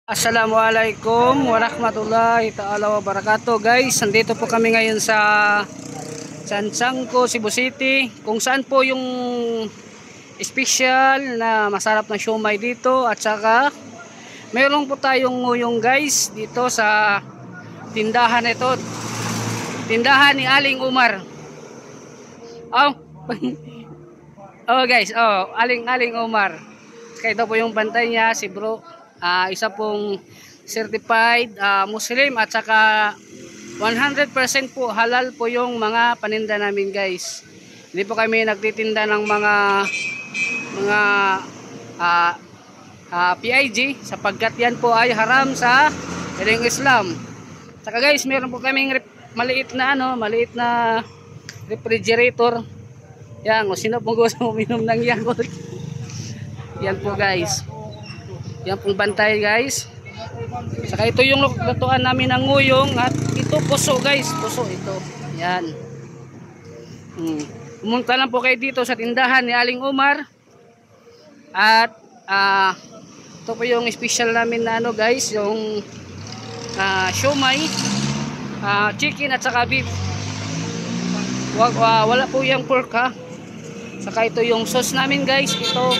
Assalamualaikum warahmatullahi ta'ala wabarakatuh. Guys, nandito po kami ngayon sa Sansangko, Cebu City, kung saan po yung special na masarap na siomai dito. At saka mayroon po tayong nguyong guys dito sa tindahan ito, tindahan ni Aling Umar. Oh, oh guys, oh, Aling Umar. Kaya ito po yung bantay niya, si bro. Isa pong certified Muslim at saka 100% po halal po yung mga paninda namin guys. Hindi po kami nagtitinda ng mga PIG sapagkat yan po ay haram sa Islam. Saka guys, meron po kaming maliit na refrigerator. Yan, kung sino pong gusto uminom ng yan. Yan po guys. Yan pong bantay guys. Saka ito yung lutuan namin ng nguyong. At ito puso guys. Puso ito. Yan. Pumunta lang po kayo dito sa tindahan ni Aling Umar. At ito po yung special namin na guys. Yung siomai, chicken at saka beef. Wala po yung pork ha. Saka ito yung sauce namin guys. Ito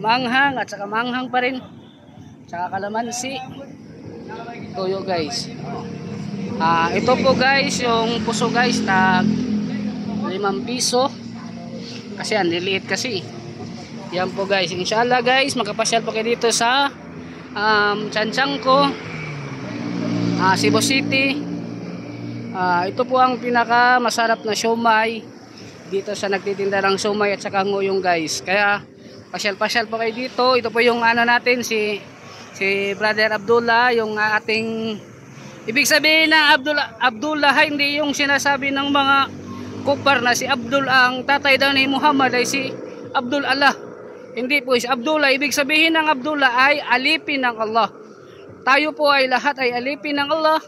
manghang at saka manghang pa rin, saka kalamansi, toyo guys. Ito po guys yung puso guys na 5 piso kasi ang liliit kasi. Yan po guys, inshallah guys magkapasyal po kayo dito sa Sansangko, Cebu City. Ito po ang pinaka masarap na siomai dito sa nagtitinda ng siomai at saka nguyong guys. Kaya pasyal-pasyal po kayo dito. Ito po yung natin si Brother Abdullah, yung ating ibig sabihin ng Abdullah hindi yung sinasabi ng mga kupar na si Abdul ang tatay daw ni Muhammad ay si Abdul Allah. Hindi po, si Abdullah ibig sabihin ng Abdullah ay alipin ng Allah. Tayo po ay lahat ay alipin ng Allah.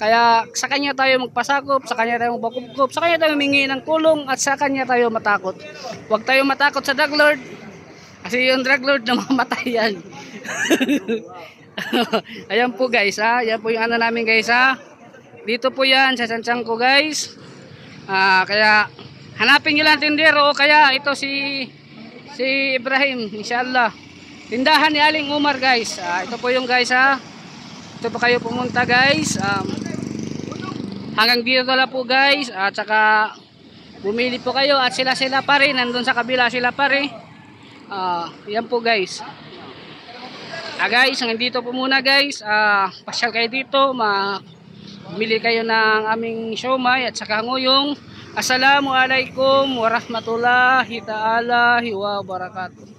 Kaya sa kanya tayo magpasakop, sa kanya tayo magpakupkup, sa kanya tayo humingi ng tulong at sa kanya tayo matakot. Huwag tayo matakot sa drug lord. Kasi yung drug lord na mamatay yan. Ayan po guys ha. Ayan po yung namin guys ha. Dito po yan sa Sansangko guys. Kaya hanapin nyo lang tindero. Kaya ito si Ibrahim inshallah. Tindahan ni Aling Umar guys. Ito po yung guys ha. Ito po kayo pumunta guys. Hanggang dito lang po guys. At saka bumili po kayo at sila pa rin. Nandun sa kabila sila pa rin. Yan po guys. Guys, hanggang dito po muna guys. Pasyal kayo dito, bumili kayo ng aming siomai at saka nguyong. Assalamualaikum warahmatullahi ta'ala wabarakatuh.